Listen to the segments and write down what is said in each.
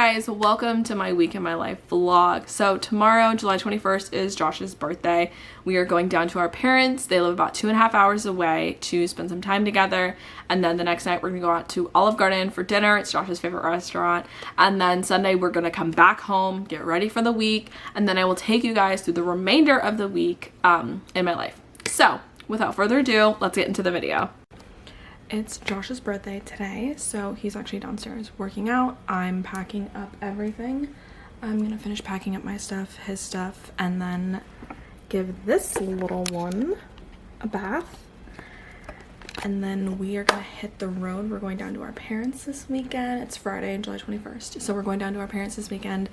guys, welcome to my week in my life vlog. So tomorrow, July 21st, is Josh's birthday. We are going down to our parents. They live about 2.5 hours away to spend some time together. And then the next night we're gonna go out to Olive Garden for dinner. It's Josh's favorite restaurant. And then Sunday we're gonna come back home, get ready for the week, and then I will take you guys through the remainder of the week in my life. So without further ado, let's get into the video. It's Josh's birthday today, so he's actually downstairs working out. I'm packing up everything. I'm gonna finish packing up my stuff, his stuff, and then give this little one a bath. And then we are gonna hit the road. We're going down to our parents this weekend. It's Friday, July 21st. So we're going down to our parents this weekend.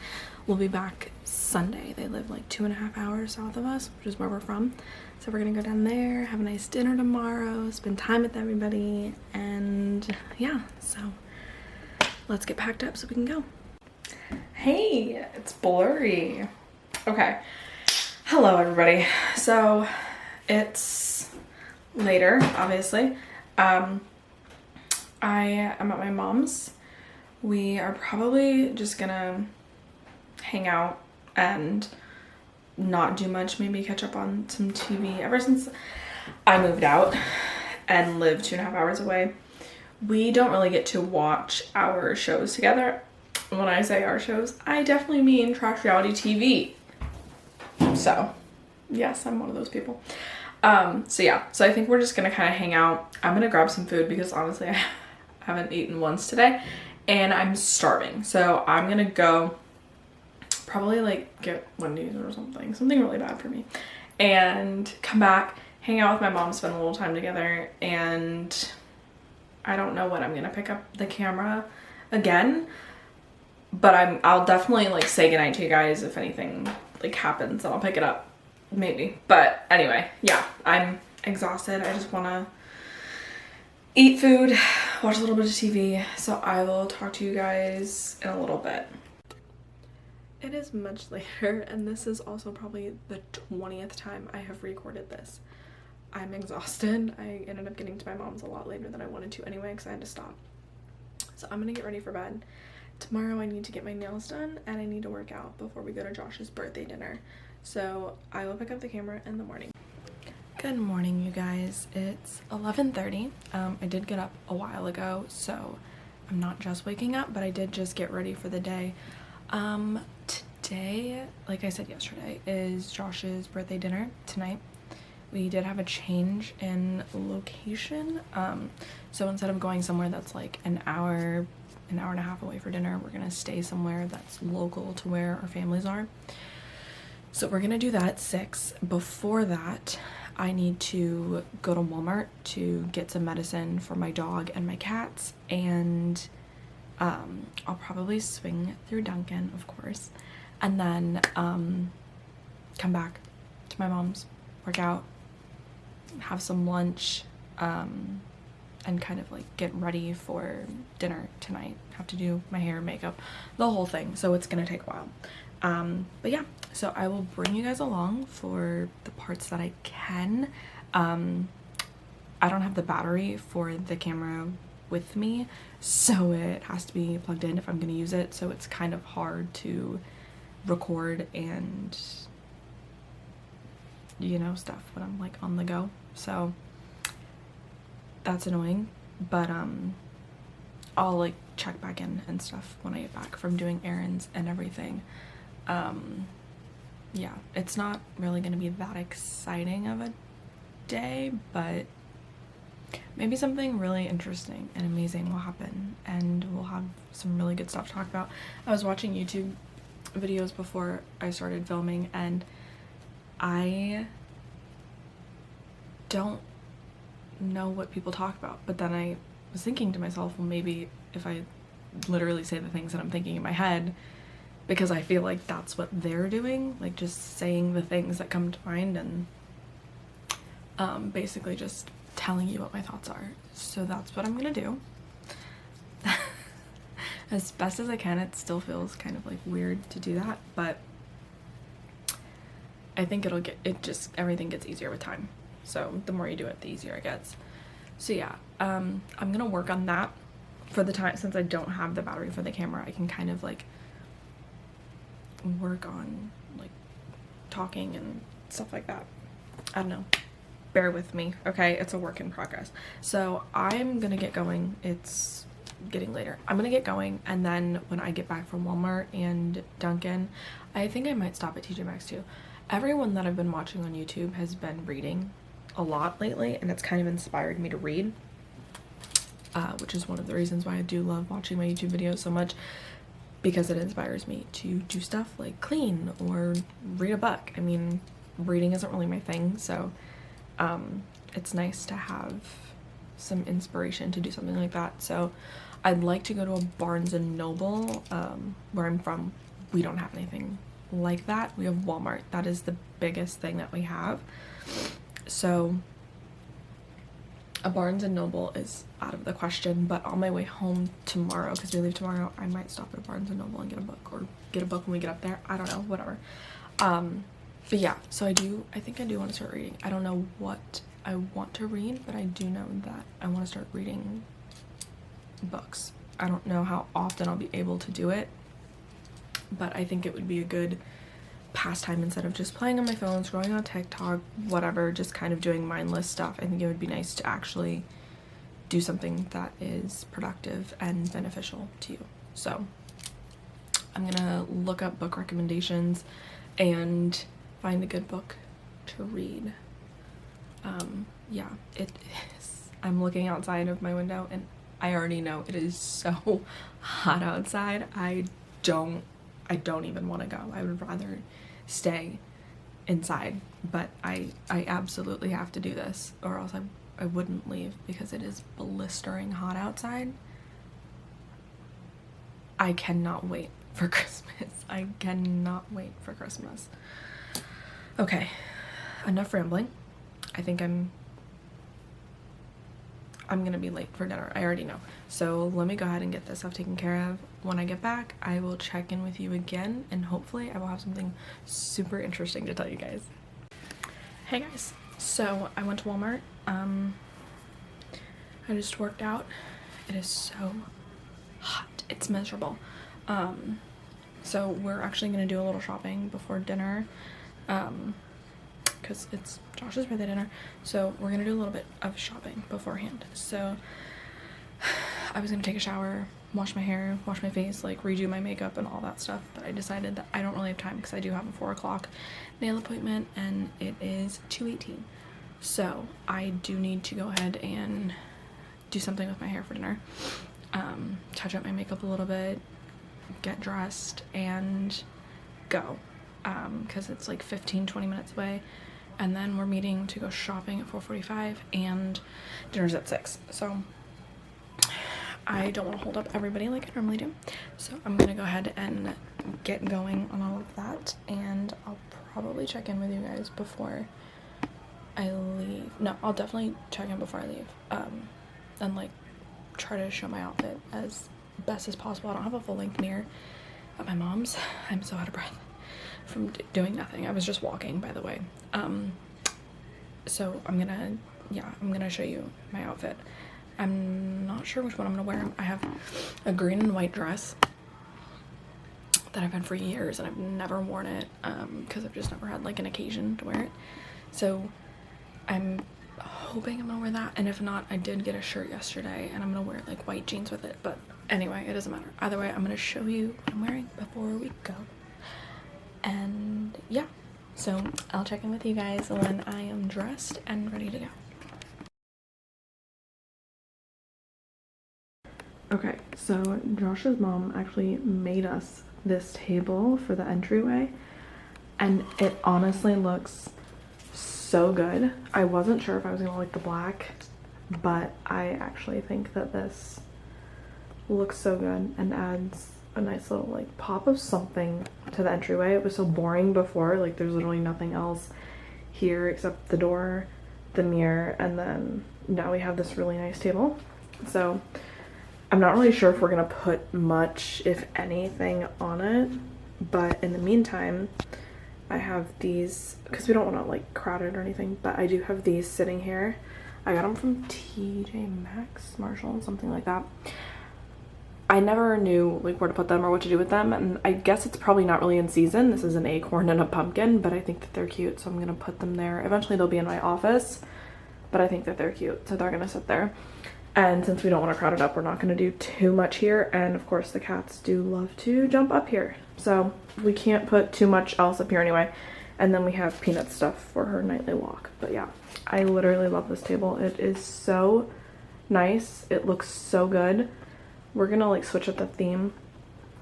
We'll be back Sunday. They live like 2.5 hours south of us, which is where we're from. So we're gonna go down there, have a nice dinner tomorrow, spend time with everybody, and yeah, so let's get packed up so we can go. Hey, it's blurry. Okay, hello everybody. So it's later, obviously. I am at my mom's. We are probably just gonna hang out and not do much, maybe catch up on some TV. Ever since I moved out and live 2.5 hours away, we don't really get to watch our shows together. When I say our shows, I definitely mean trash reality TV. So yes, I'm one of those people. So yeah, so I think we're just gonna kind of hang out. I'm gonna grab some food because honestly I haven't eaten once today and I'm starving. So I'm gonna go probably like get Wendy's or something really bad for me, and come back, hang out with my mom, spend a little time together, and I don't know when I'm gonna pick up the camera again, but I'll definitely like say goodnight to you guys if anything like happens, and I'll pick it up maybe. But anyway, yeah, I'm exhausted. I just want to eat food, watch a little bit of TV, so I will talk to you guys in a little bit. It is much later, and this is also probably the 20th time I have recorded this. I'm exhausted. I ended up getting to my mom's a lot later than I wanted to anyway because I had to stop. So I'm gonna get ready for bed. Tomorrow I need to get my nails done and I need to work out before we go to Josh's birthday dinner. So I will pick up the camera in the morning. Good morning, you guys. It's 11:30. I did get up a while ago, so I'm not just waking up, but I did just get ready for the day. Today, like I said yesterday, is Josh's birthday dinner tonight. We did have a change in location. So instead of going somewhere that's like an hour and a half away for dinner, we're gonna stay somewhere that's local to where our families are. So we're gonna do that at 6. Before that, I need to go to Walmart to get some medicine for my dog and my cats, and I'll probably swing through Dunkin', of course, and then come back to my mom's, work out, have some lunch, and kind of like get ready for dinner tonight. Have to do my hair, makeup, the whole thing, so it's gonna take a while. But yeah, so I will bring you guys along for the parts that I can. I don't have the battery for the camera with me, so it has to be plugged in if I'm going to use it, so it's kind of hard to record and, you know, stuff when I'm like on the go. So that's annoying, but I'll like check back in and stuff when I get back from doing errands and everything. Yeah, it's not really going to be that exciting of a day, but maybe something really interesting and amazing will happen, and we'll have some really good stuff to talk about. I was watching YouTube videos before I started filming, and I don't know what people talk about, but then I was thinking to myself, well, maybe if I literally say the things that I'm thinking in my head, because I feel like that's what they're doing, like just saying the things that come to mind and basically just telling you what my thoughts are. So that's what I'm gonna do. As best as I can. It still feels kind of like weird to do that, but I think everything gets easier with time. So the more you do it, the easier it gets. So yeah, I'm gonna work on that for the time. Since I don't have the battery for the camera, I can kind of like work on like talking and stuff like that. I don't know. Bear with me, okay? It's a work in progress. So I'm gonna get going. It's getting later. I'm gonna get going, and then when I get back from Walmart and Dunkin', I think I might stop at TJ Maxx too. Everyone that I've been watching on YouTube has been reading a lot lately, and it's kind of inspired me to read, which is one of the reasons why I do love watching my YouTube videos so much, because it inspires me to do stuff like clean or read a book. I mean, reading isn't really my thing, so it's nice to have some inspiration to do something like that. So I'd like to go to a Barnes and Noble. Where I'm from, we don't have anything like that. We have Walmart. That is the biggest thing that we have. So a Barnes and Noble is out of the question, but on my way home tomorrow, because we leave tomorrow, I might stop at a Barnes and Noble and get a book, or get a book when we get up there. I don't know, whatever. But yeah, so I think I do want to start reading. I don't know what I want to read, but I do know that I want to start reading books. I don't know how often I'll be able to do it, but I think it would be a good pastime instead of just playing on my phone, scrolling on TikTok, whatever, just kind of doing mindless stuff. I think it would be nice to actually do something that is productive and beneficial to you. So I'm gonna look up book recommendations and find a good book to read. Yeah, it is. I'm looking outside of my window and I already know it is so hot outside. I don't even want to go. I would rather stay inside, but I absolutely have to do this, or else I wouldn't leave, because it is blistering hot outside. I cannot wait for Christmas. I cannot wait for Christmas. Okay, enough rambling. I think I'm gonna be late for dinner. I already know. So let me go ahead and get this stuff taken care of. When I get back, I will check in with you again, and hopefully I will have something super interesting to tell you guys. Hey guys, so I went to Walmart. I just worked out. It is so hot. It's miserable. So we're actually gonna do a little shopping before dinner, because it's Josh's birthday dinner, so we're gonna do a little bit of shopping beforehand. So I was gonna take a shower, wash my hair, wash my face, like redo my makeup and all that stuff, but I decided that I don't really have time because I do have a 4 o'clock nail appointment and it is 2:18. So I do need to go ahead and do something with my hair for dinner, touch up my makeup a little bit, get dressed, and go, because it's like 15-20 minutes away, and then we're meeting to go shopping at 4:45 and dinner's at 6. So I don't want to hold up everybody like I normally do, so I'm gonna go ahead and get going on all of that, and I'll probably check in with you guys before I leave. No, I'll definitely check in before I leave, and like try to show my outfit as best as possible. I don't have a full-length mirror at my mom's. I'm so out of breath from doing nothing. I was just walking, by the way. So I'm gonna show you my outfit. I'm not sure which one I'm gonna wear. I have a green and white dress that I've had for years and I've never worn it, because I've just never had like an occasion to wear it. So I'm hoping I'm gonna wear that, and if not, I did get a shirt yesterday and I'm gonna wear like white jeans with it, but anyway, it doesn't matter. Either way, I'm gonna show you what I'm wearing before we go. And yeah, so I'll check in with you guys when I am dressed and ready to go. Okay, so Josh's mom actually made us this table for the entryway, and it honestly looks so good. I wasn't sure if I was gonna like the black, but I actually think that this looks so good and adds a nice little like pop of something to the entryway. It was so boring before, like there's literally nothing else here except the door, the mirror, and then now we have this really nice table. So I'm not really sure if we're gonna put much, if anything, on it, but in the meantime I have these, because we don't want to like crowd it or anything, but I do have these sitting here. I got them from TJ Maxx, Marshall, something like that. I never knew like where to put them or what to do with them, and I guess it's probably not really in season. This is an acorn and a pumpkin, but I think that they're cute, so I'm gonna put them there. Eventually they'll be in my office, but I think that they're cute, so they're gonna sit there. And since we don't want to crowd it up, we're not going to do too much here. And of course the cats do love to jump up here, so we can't put too much else up here anyway. And then we have Peanut stuff for her nightly walk. But yeah, I literally love this table. It is so nice. It looks so good. We're gonna like switch up the theme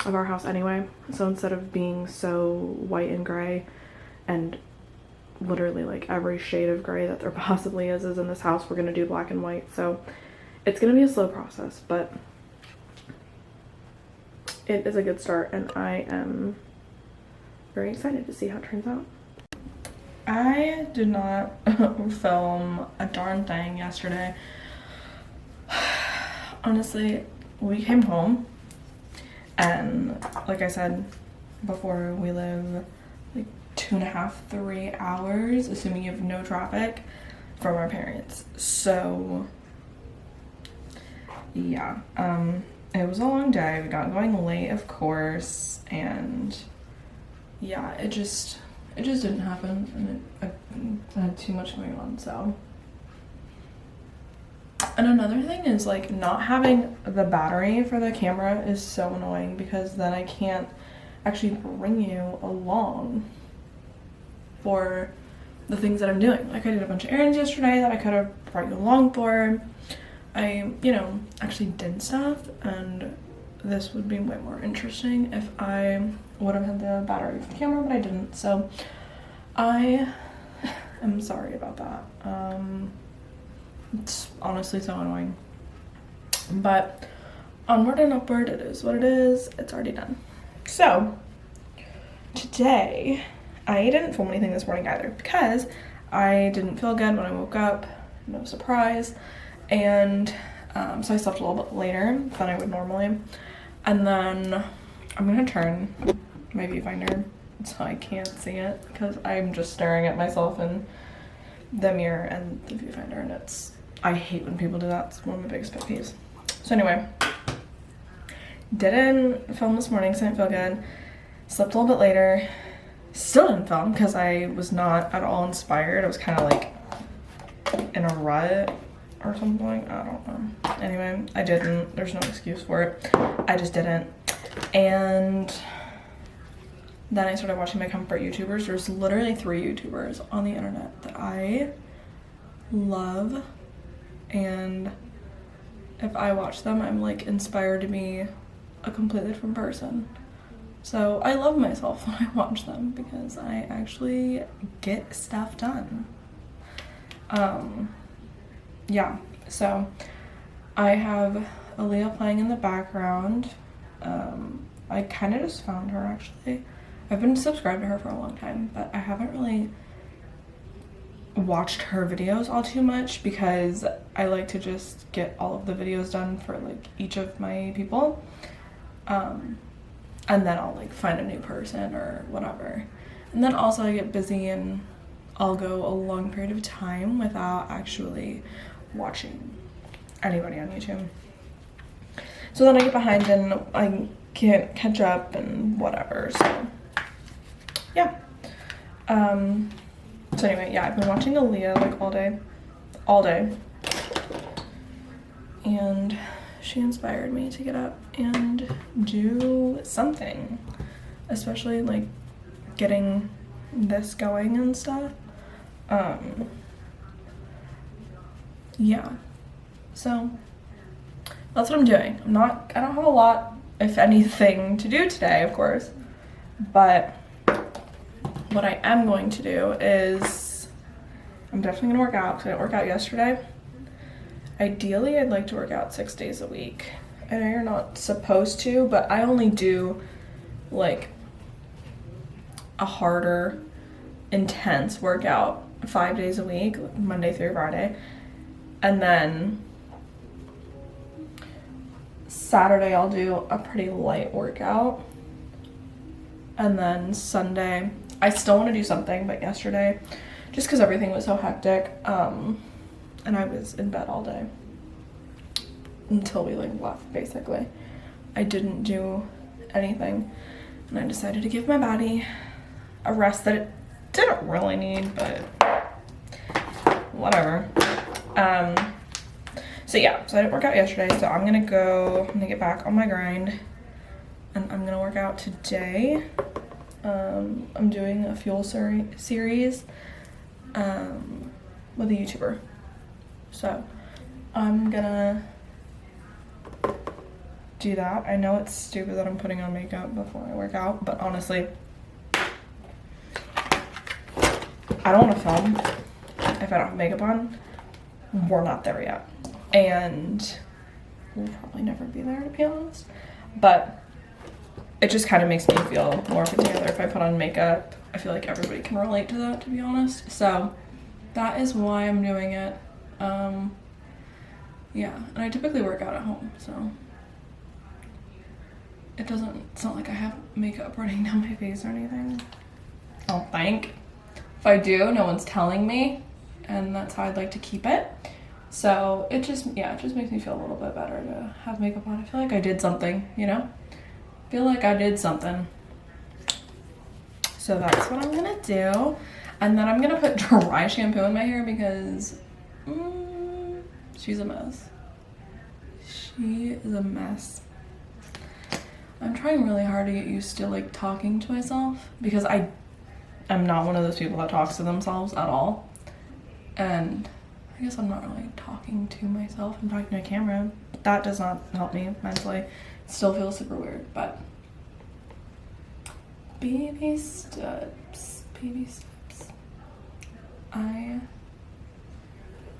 of our house anyway. So instead of being so white and gray and literally like every shade of gray that there possibly is in this house, we're gonna do black and white. So it's gonna be a slow process, but it is a good start, and I am very excited to see how it turns out. I did not film a darn thing yesterday. Honestly, we came home, and like I said before, we live like 2.5, 3 hours, assuming you have no traffic, from our parents. So yeah, it was a long day. We got going late, of course, and yeah, it just didn't happen, and I had too much going on. So, and another thing is like not having the battery for the camera is so annoying, because then I can't actually bring you along for the things that I'm doing. Like I did a bunch of errands yesterday that I could have brought you along for. I, you know, actually did stuff, and this would be way more interesting if I would have had the battery for the camera, but I didn't. So I am sorry about that. It's honestly so annoying, but onward and upward, it is what it is. It's already done. So today I didn't film anything this morning either, because I didn't feel good when I woke up. No surprise. And so I slept a little bit later than I would normally, and then I'm gonna turn my viewfinder so I can't see it, because I'm just staring at myself in the mirror and the viewfinder, and I hate when people do that. It's one of my biggest pet peeves. So anyway, didn't film this morning because I didn't feel good. Slept a little bit later, still didn't film because I was not at all inspired. I was kind of like in a rut or something, I don't know. Anyway, I didn't. There's no excuse for it. I just didn't. And then I started watching my comfort YouTubers. There's literally 3 YouTubers on the internet that I love, and if I watch them, I'm like inspired to be a completely different person. So I love myself when I watch them, because I actually get stuff done. Yeah, so I have Aaliyah playing in the background. I kind of just found her, actually. I've been subscribed to her for a long time, but I haven't really watched her videos all too much, because I like to just get all of the videos done for like each of my people, and then I'll like find a new person or whatever. And then also I get busy and I'll go a long period of time without actually watching anybody on YouTube. So then I get behind and I can't catch up and whatever, so yeah. So anyway, yeah, I've been watching Aaliyah like all day, and she inspired me to get up and do something, especially like getting this going and stuff. Yeah, so that's what I'm doing. I don't have a lot, if anything, to do today, of course, but what I am going to do is I'm definitely gonna work out, because I didn't work out yesterday. Ideally, I'd like to work out 6 days a week. I know you're not supposed to, but I only do like a harder, intense workout 5 days a week, Monday through Friday. And then Saturday I'll do a pretty light workout. And then Sunday, I still want to do something, but yesterday, just because everything was so hectic, and I was in bed all day until we like left, basically. I didn't do anything, and I decided to give my body a rest that it didn't really need, but whatever. So yeah, so I didn't work out yesterday, so I'm gonna get back on my grind, and I'm gonna work out today. I'm doing a fuel series with a YouTuber, so I'm gonna do that. I know it's stupid that I'm putting on makeup before I work out, but honestly, I don't want to film if I don't have makeup on. We're not there yet, and we'll probably never be there, to be honest, but it just kind of makes me feel more put together if I put on makeup. I feel like everybody can relate to that, to be honest, so that is why I'm doing it. Yeah, and I typically work out at home, so it's not like I have makeup running down my face or anything. I don't think. If I do, no one's telling me, and that's how I'd like to keep it. So it just makes me feel a little bit better to have makeup on. I feel like I did something, you know? I feel like I did something. So that's what I'm gonna do. And then I'm gonna put dry shampoo in my hair because she's a mess. She is a mess. I'm trying really hard to get used to like talking to myself because I'm not one of those people that talks to themselves at all. And I guess I'm not really talking to myself. I'm talking to a camera. But that does not help me mentally. It still feels super weird, but baby steps.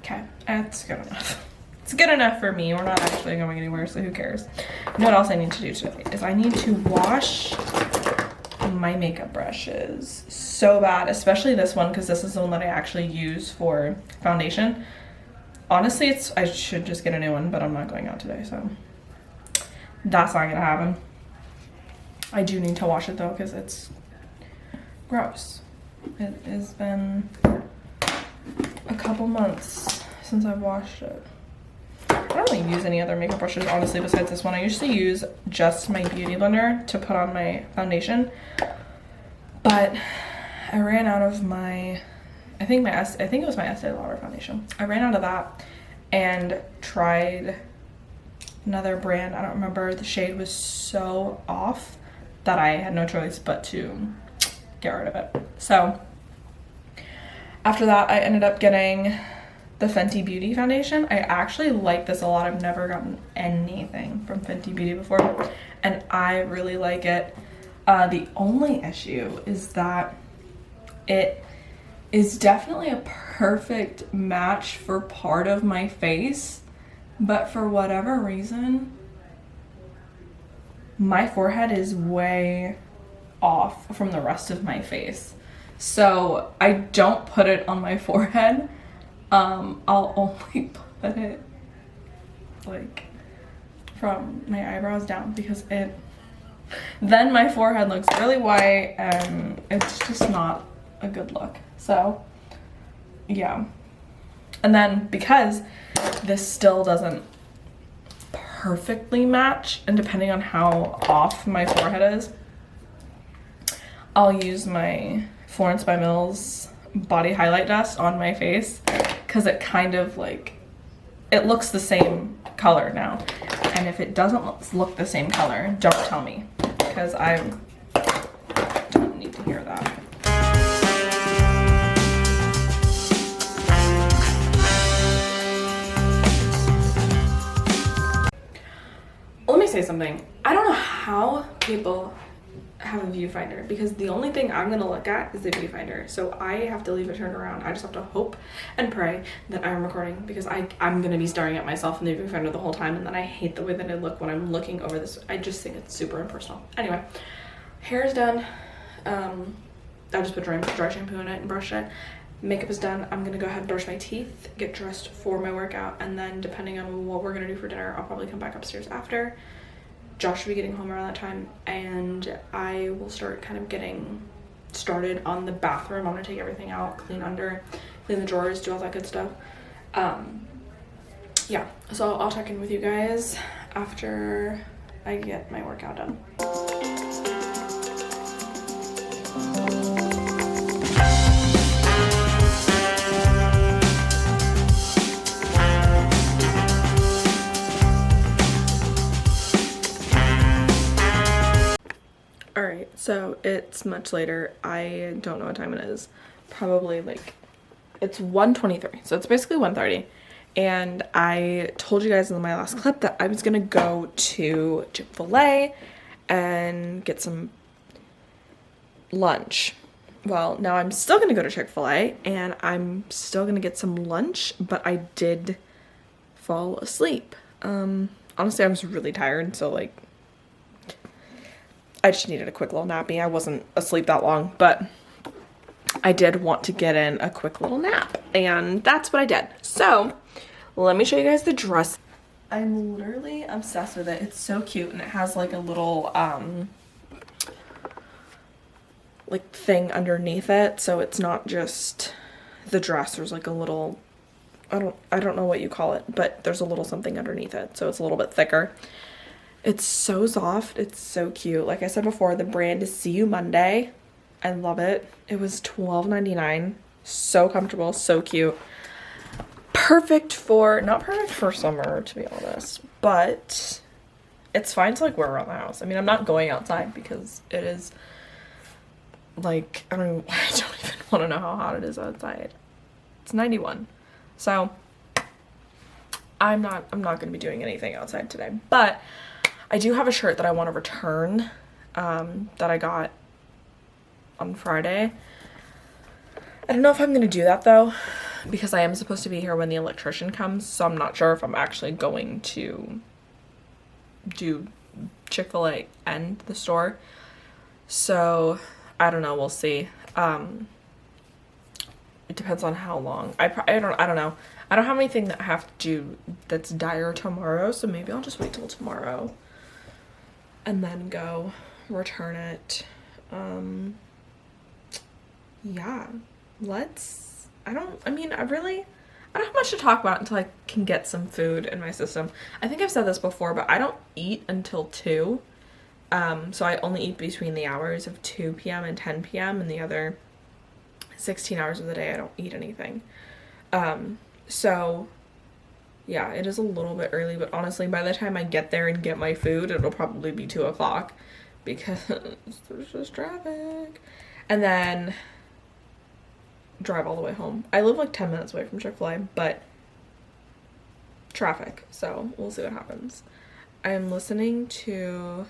Okay, that's good enough. It's good enough for me. We're not actually going anywhere, so who cares? You know what else I need to do today is I need to wash my makeup brushes so bad, especially this one because this is the one that I actually use for foundation. Honestly, I should just get a new one, but I'm not going out today, so that's not gonna happen. I do need to wash it though because it's gross. It has been a couple months since I've washed it. I don't really use any other makeup brushes, honestly, besides this one. I usually use just my beauty blender to put on my foundation, but I ran out of my, I think it was my Estee Lauder foundation. I ran out of that and tried another brand. I don't remember. The shade was so off that I had no choice but to get rid of it. So after that, I ended up getting the Fenty Beauty foundation. I actually like this a lot. I've never gotten anything from Fenty Beauty before, and I really like it. The only issue is that it is definitely a perfect match for part of my face, but for whatever reason, my forehead is way off from the rest of my face. So I don't put it on my forehead. I'll only put it like from my eyebrows down because then my forehead looks really white and it's just not a good look. So yeah. And then because this still doesn't perfectly match, and depending on how off my forehead is, I'll use my Florence by Mills body highlight dust on my face because it kind of like, it looks the same color now. And if it doesn't look the same color, don't tell me because I don't need to hear that. Let me say something. I don't know how people have a viewfinder because the only thing I'm gonna look at is the viewfinder, so I have to leave it turned around. I just have to hope and pray that I'm recording because I'm gonna be staring at myself in the viewfinder the whole time, and then I hate the way that I look when I'm looking over this. I just think it's super impersonal. Anyway, hair is done. I just put dry shampoo in it and brushed it. Makeup is done. I'm gonna go ahead and brush my teeth, get dressed for my workout, and then depending on what we're gonna do for dinner, I'll probably come back upstairs after. Josh should be getting home around that time, and I will start kind of getting started on the bathroom. I'm gonna take everything out, clean the drawers, do all that good stuff. Yeah, so I'll check in with you guys after I get my workout done. Alright, so it's much later. I don't know what time it is. Probably like, it's 1:23, so it's basically 1:30. And I told you guys in my last clip that I was gonna go to Chick-fil-A and get some lunch. Well, now I'm still gonna go to Chick-fil-A and I'm still gonna get some lunch, but I did fall asleep. Honestly, I was really tired, so like, I just needed a quick little nappy. I wasn't asleep that long, but I did want to get in a quick little nap, and that's what I did. So let me show you guys the dress. I'm literally obsessed with it. It's so cute, and it has like a little like thing underneath it, so it's not just the dress. There's like a little, I don't know what you call it, but there's a little something underneath it, so it's a little bit thicker. It's so soft. It's so cute. Like I said before, the brand is See You Monday. I love it. It was $12.99. So comfortable, so cute. Perfect for, not perfect for summer, to be honest, but it's fine to like wear around the house. I mean, I'm not going outside because it is like, I don't even want to know how hot it is outside. It's 91. So I'm not going to be doing anything outside today, but I do have a shirt that I want to return that I got on Friday. I don't know if I'm going to do that though, because I am supposed to be here when the electrician comes, so I'm not sure if I'm actually going to do Chick-fil-A and the store. So I don't know, we'll see. It depends on how long. I don't know. I don't have anything that I have to do that's dire tomorrow, so maybe I'll just wait till tomorrow and then go return it. Yeah, I don't have much to talk about until I can get some food in my system. I think I've said this before, but I don't eat until 2. So I only eat between the hours of 2 p.m. and 10 p.m. and the other 16 hours of the day I don't eat anything. So yeah, it is a little bit early, but honestly, by the time I get there and get my food, it'll probably be 2 o'clock because there's just traffic. And then drive all the way home. I live like 10 minutes away from Chick-fil-A, but traffic, so we'll see what happens. I'm listening to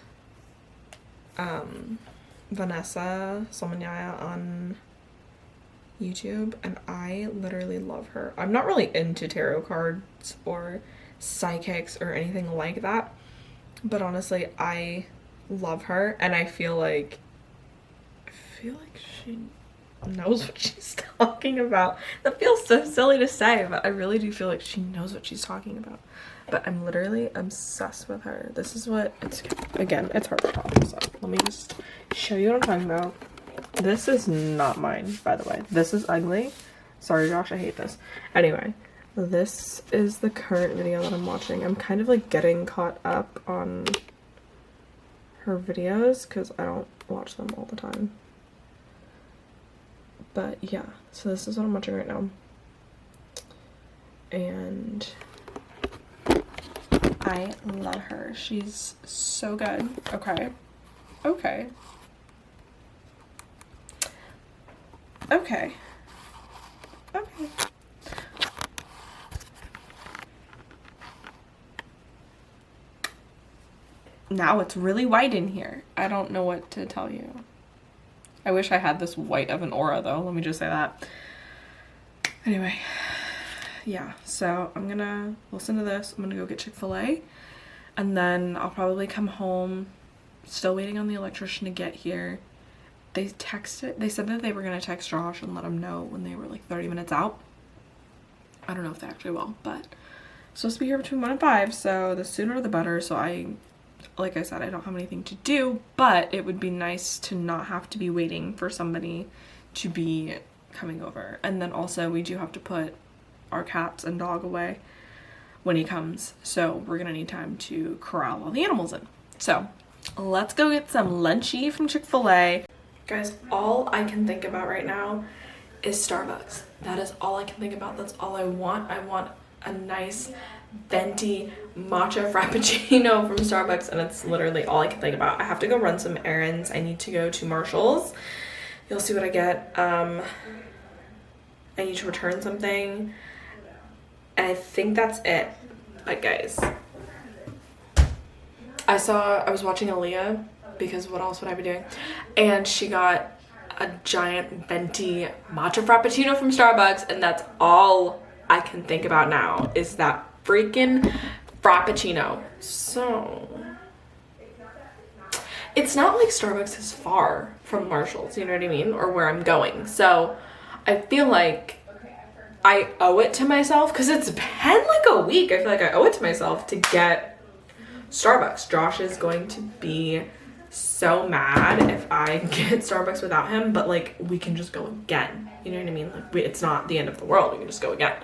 Vanessa Somanaya on YouTube, and I literally love her. I'm not really into tarot cards or psychics or anything like that, but honestly, I love her, and I feel like she knows what she's talking about. That feels so silly to say, but I really do feel like she knows what she's talking about. But I'm literally obsessed with her. This is what it's, again, it's hard to talk, so let me just show you what I'm talking about. This is not mine, by the way. This is ugly. Sorry, Josh, I hate this. Anyway, this is the current video that I'm watching. I'm kind of like getting caught up on her videos because I don't watch them all the time. But yeah, so this is what I'm watching right now. And I love her. She's so good. Okay. Okay. Okay. Okay. Now it's really white in here. I don't know what to tell you. I wish I had this white of an aura though, let me just say that. Anyway, yeah, so I'm gonna listen to this. I'm gonna go get Chick-fil-A, and then I'll probably come home. Still waiting on the electrician to get here. They said that they were gonna text Josh and let him know when they were like 30 minutes out. I don't know if they actually will, but I'm supposed to be here between 1 and 5, so the sooner the better. So like I said, I don't have anything to do, but it would be nice to not have to be waiting for somebody to be coming over. And then also we do have to put our cats and dog away when he comes, so we're gonna need time to corral all the animals in. So let's go get some lunchy from Chick-fil-A. Guys, all I can think about right now is Starbucks. That is all I can think about. That's all I want. I want a nice venti matcha frappuccino from Starbucks, and it's literally all I can think about. I have to go run some errands. I need to go to Marshall's. You'll see what I get. I need to return something, and I think that's it. But guys, I was watching Aaliyah, because what else would I be doing? And she got a giant venti matcha frappuccino from Starbucks, and that's all I can think about now is that freaking frappuccino. So it's not like Starbucks is far from Marshall's, you know what I mean, or where I'm going. So I feel like I owe it to myself, because it's been like a week. I feel like I owe it to myself to get Starbucks. Josh is going to be so mad if I get Starbucks without him, but like we can just go again, you know what I mean? Like it's not the end of the world. We can just go again.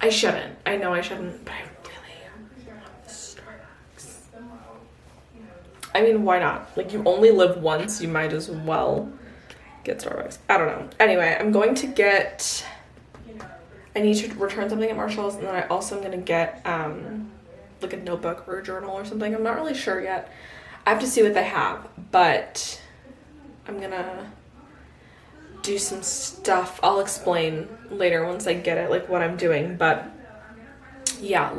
I shouldn't. I know I shouldn't, but I really love Starbucks. I mean, why not? Like, you only live once, you might as well get Starbucks. I don't know. Anyway, I'm going to get, I need to return something at Marshall's, and then I also am going to get like a notebook or a journal or something. I'm not really sure yet. I have to see what they have, but I'm gonna do some stuff. I'll explain later once I get it, like what I'm doing. But yeah,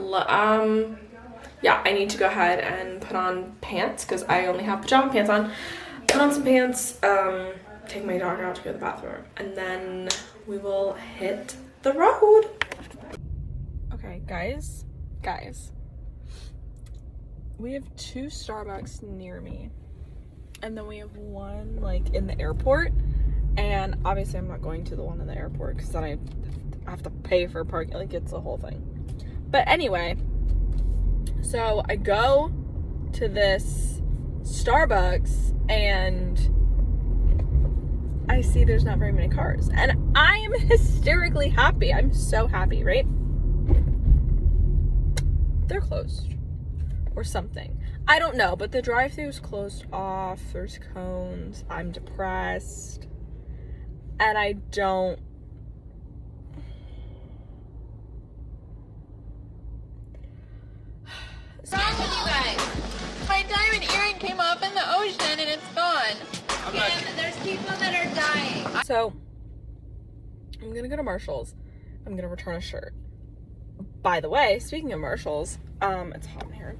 yeah, I need to go ahead and put on pants, because I only have pajama pants on. Put on some pants, take my dog out to go to the bathroom, and then we will hit the road. Okay, guys, we have 2 Starbucks near me, and then we have one like in the airport, and obviously I'm not going to the one in the airport because then I have to pay for parking. Like, it's the whole thing. But anyway, so I go to this Starbucks and I see there's not very many cars, and I am hysterically happy. I'm so happy, right? They're closed or something. I don't know, but the drive-thru is closed off. There's cones. I'm depressed. And I don't... What's wrong with you guys? My diamond earring came off in the ocean and it's gone. And there's people that are dying. So, I'm gonna go to Marshall's. I'm gonna return a shirt. By the way, speaking of Marshall's, it's hot in here.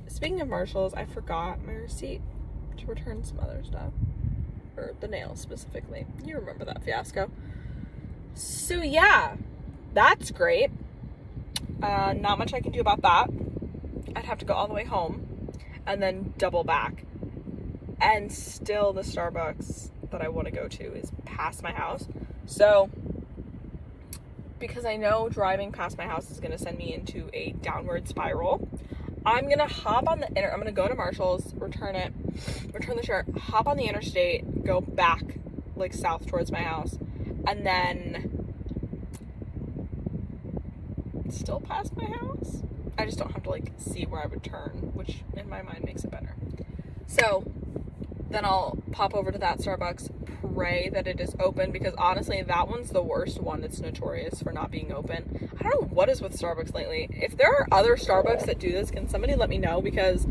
Speaking of Marshall's, I forgot my receipt to return some other stuff. Or the nails specifically. You remember that fiasco. So yeah, that's great. Not much I can do about that. I'd have to go all the way home and then double back. And still the Starbucks that I want to go to is past my house. So, because I know driving past my house is going to send me into a downward spiral, I'm going to hop on I'm going to go to Marshall's, return the shirt, hop on the interstate, go back, like, south towards my house, and then still past my house. I just don't have to, like, see where I would turn, which in my mind makes it better. So, then I'll pop over to that Starbucks, pray that it is open, because honestly, that one's the worst one. It's notorious for not being open. I don't know what is with Starbucks lately. If there are other Starbucks that do this, can somebody let me know? Because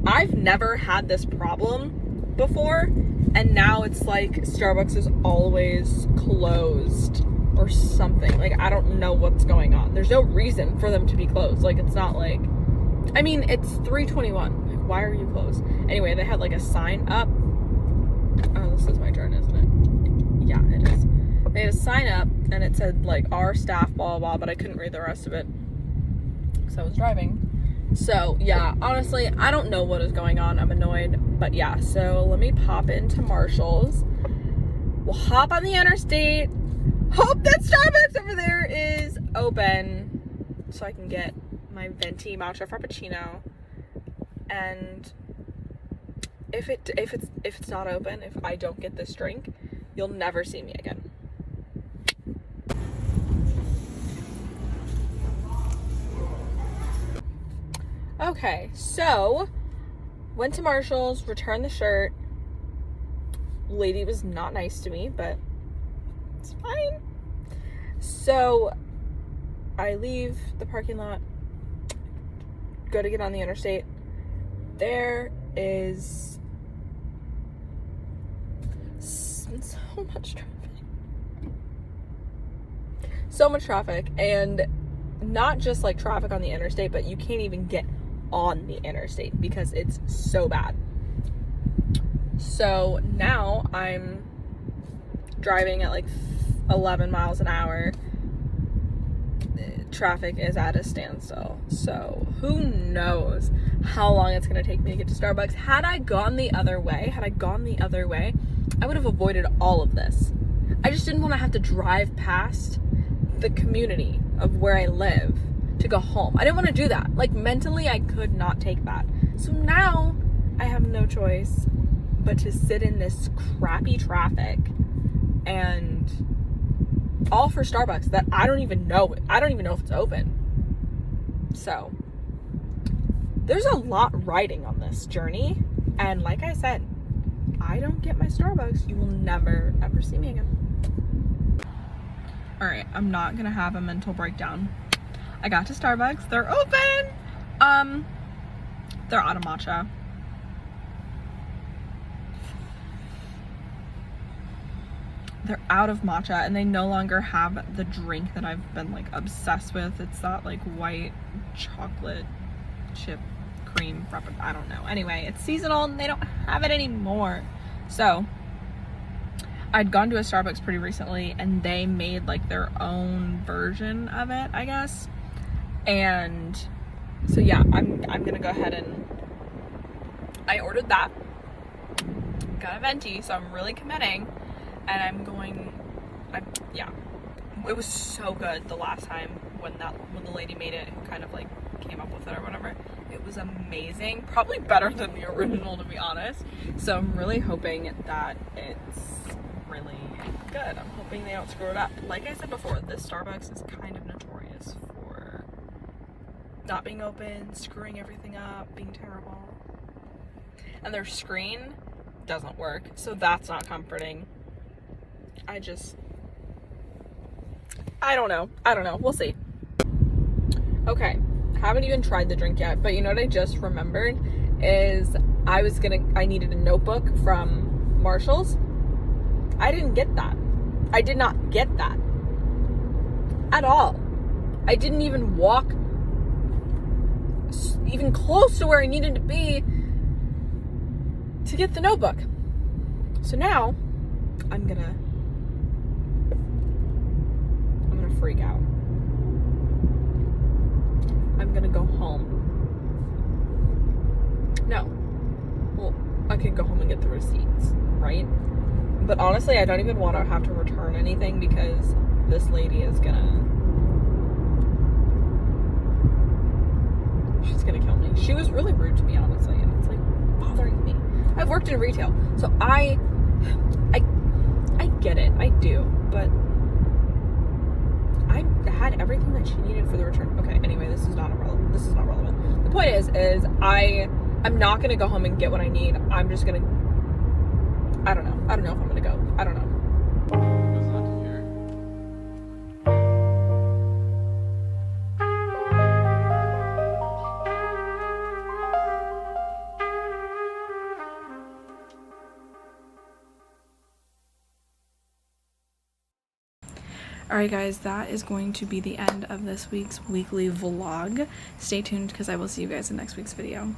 I've never had this problem before, and now it's like Starbucks is always closed or something. Like, I don't know what's going on. There's no reason for them to be closed. Like, it's not like, I mean, it's 3:21. Like, why are you closed? Anyway, they had like a sign up. Oh, this is my turn, isn't it? Yeah, it is. They had a sign up and it said like our staff, blah, blah, blah, but I couldn't read the rest of it because I was driving. So yeah, honestly, I don't know what is going on. I'm annoyed, but yeah, so let me pop into Marshall's. We'll hop on the interstate. Hope that Starbucks over there is open so I can get my venti matcha frappuccino. And if it's not open, if I don't get this drink, you'll never see me again. Okay, so went to Marshall's, returned the shirt. Lady was not nice to me, but it's fine. So I leave the parking lot, go to get on the interstate. There is so much traffic. So much traffic, and not just like traffic on the interstate, but you can't even get on the interstate because it's so bad. So now I'm driving at like 11 miles an hour. Traffic is at a standstill. So who knows how long it's going to take me to get to Starbucks. Had I gone the other way, I would have avoided all of this. I just didn't want to have to drive past the community of where I live to go home. I didn't want to do that. Like, mentally, I could not take that. So now I have no choice but to sit in this crappy traffic, and all for Starbucks that I don't even know if it's open. So there's a lot riding on this journey, and like I said, I don't get my Starbucks, you will never ever see me again. All right, I'm not gonna have a mental breakdown. I got to Starbucks, they're open. They're out of matcha. They're out of matcha, and they no longer have the drink that I've been like obsessed with. It's that like white chocolate chip cream frappuccino. I don't know. Anyway, it's seasonal and they don't have it anymore. So I'd gone to a Starbucks pretty recently, and they made like their own version of it, I guess. And so yeah, I'm gonna go ahead and I ordered that. Got a venti, so I'm really committing. And yeah, it was so good the last time when the lady made it, who kind of like came up with it or whatever. It was amazing, probably better than the original, to be honest. So I'm really hoping that it's really good. I'm hoping they don't screw it up. Like I said before, this Starbucks is kind of notorious for not being open, screwing everything up, being terrible. And their screen doesn't work, so that's not comforting. I don't know. We'll see. Okay. Haven't even tried the drink yet, but you know what I just remembered is I needed a notebook from Marshall's. I didn't get that. I did not get that at all. I didn't even walk even close to where I needed to be to get the notebook. So now I'm gonna freak out. I'm gonna go home. No. Well, I could go home and get the receipts, right? But honestly, I don't even want to have to return anything because this lady is she's gonna kill me. She was really rude to me, honestly, and it's like bothering me. I've worked in retail, so I get it. I do, but I had everything that she needed for the return. Okay, anyway, this is not relevant. The point is I'm not gonna go home and get what I need. I'm just gonna, I don't know if I'm gonna go. I don't know. Alright guys, that is going to be the end of this week's weekly vlog. Stay tuned because I will see you guys in next week's video.